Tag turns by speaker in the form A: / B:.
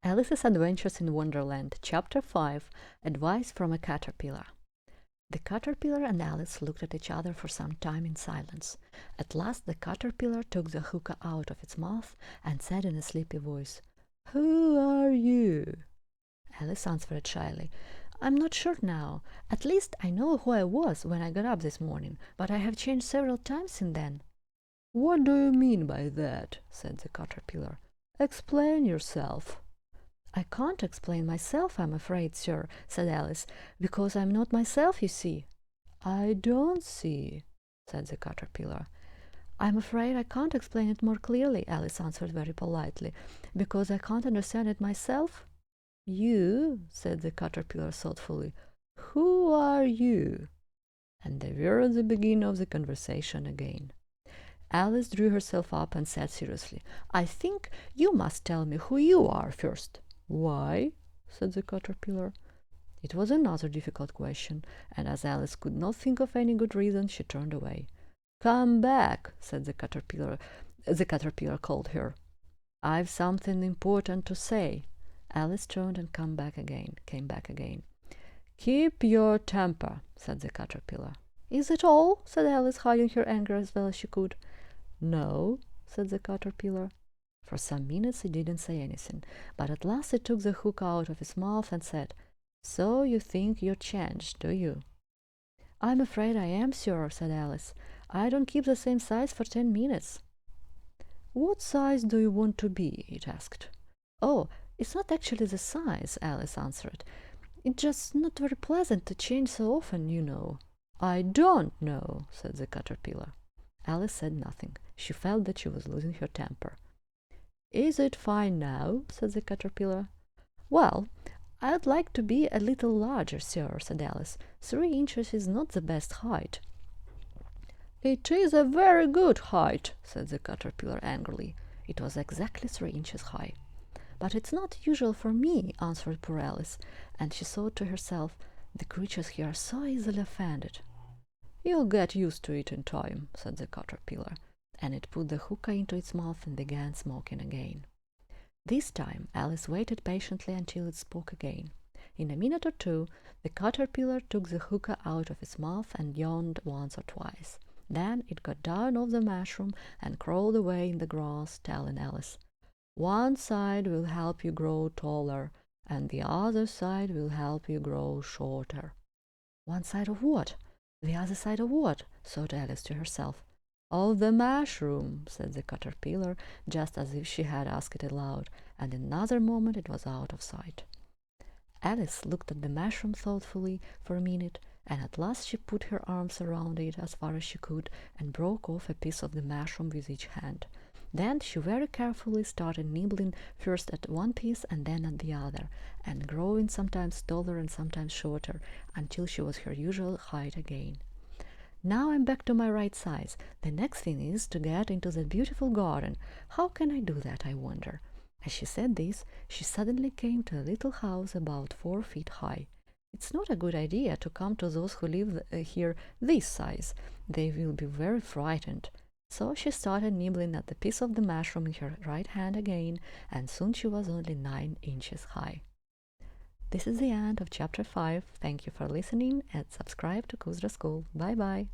A: Alice's Adventures in Wonderland, Chapter 5, Advice from a Caterpillar. The caterpillar and Alice looked at each other for some time in silence. At last the caterpillar took the hookah out of its mouth and said in a sleepy voice, "Who are you?" Alice answered shyly, "I'm not sure now. At least I know who I was when I got up this morning, but I have changed several times since then." "What do you mean by that?" said the caterpillar. "Explain yourself." "I can't explain myself, I'm afraid, sir," said Alice, "because I'm not myself, you see." "I don't see," said the caterpillar. "I'm afraid I can't explain it more clearly," Alice answered very politely, "because I can't understand it myself." "You," said the caterpillar thoughtfully. "Who are you?" And they were at the beginning of the conversation again. Alice drew herself up and said seriously, "I think you must tell me who you are first." "Why?" said the caterpillar. It was another difficult question, and as Alice could not think of any good reason, she turned away. "Come back," said the caterpillar. The caterpillar called her. "I've something important to say." Alice turned and came back again. "Keep your temper," said the caterpillar. "Is it all?" said Alice, hiding her anger as well as she could. "No," said the caterpillar. For some minutes he didn't say anything, but at last he took the hook out of his mouth and said, "So you think you're changed, do you?" "I'm afraid I am, sir," said Alice. "I don't keep the same size for 10 minutes." "What size do you want to be?" it asked. "Oh, it's not actually the size," Alice answered. "It's just not very pleasant to change so often, you know." "I don't know," said the caterpillar. Alice said nothing. She felt that she was losing her temper. "Is it fine now?" said the caterpillar. "Well, I'd like to be a little larger, sir," said Alice. 3 inches is not the best height." "It is a very good height," said the caterpillar angrily. It was exactly 3 inches high. "But it's not usual for me," answered poor Alice, and she thought to herself, "The creatures here are so easily offended." "You'll get used to it in time," said the caterpillar, and it put the hookah into its mouth and began smoking again. This time Alice waited patiently until it spoke again. In a minute or two the caterpillar took the hookah out of its mouth and yawned once or twice. Then it got down off the mushroom and crawled away in the grass, telling Alice, "One side will help you grow taller, and the other side will help you grow shorter." "One side of what? The other side of what?" thought Alice to herself. "Of the mushroom," said the caterpillar, just as if she had asked it aloud, and in another moment it was out of sight. Alice looked at the mushroom thoughtfully for a minute, and at last she put her arms around it as far as she could and broke off a piece of the mushroom with each hand. Then she very carefully started nibbling first at one piece and then at the other, and growing sometimes taller and sometimes shorter, until she was her usual height again. "Now I'm back to my right size. The next thing is to get into that beautiful garden. How can I do that, I wonder?" As she said this, she suddenly came to a little house about 4 feet high. "It's not a good idea to come to those who live here this size. They will be very frightened." So she started nibbling at the piece of the mushroom in her right hand again, and soon she was only 9 inches high. This is the end of Chapter 5. Thank you for listening, and subscribe to Kuzra School. Bye-bye.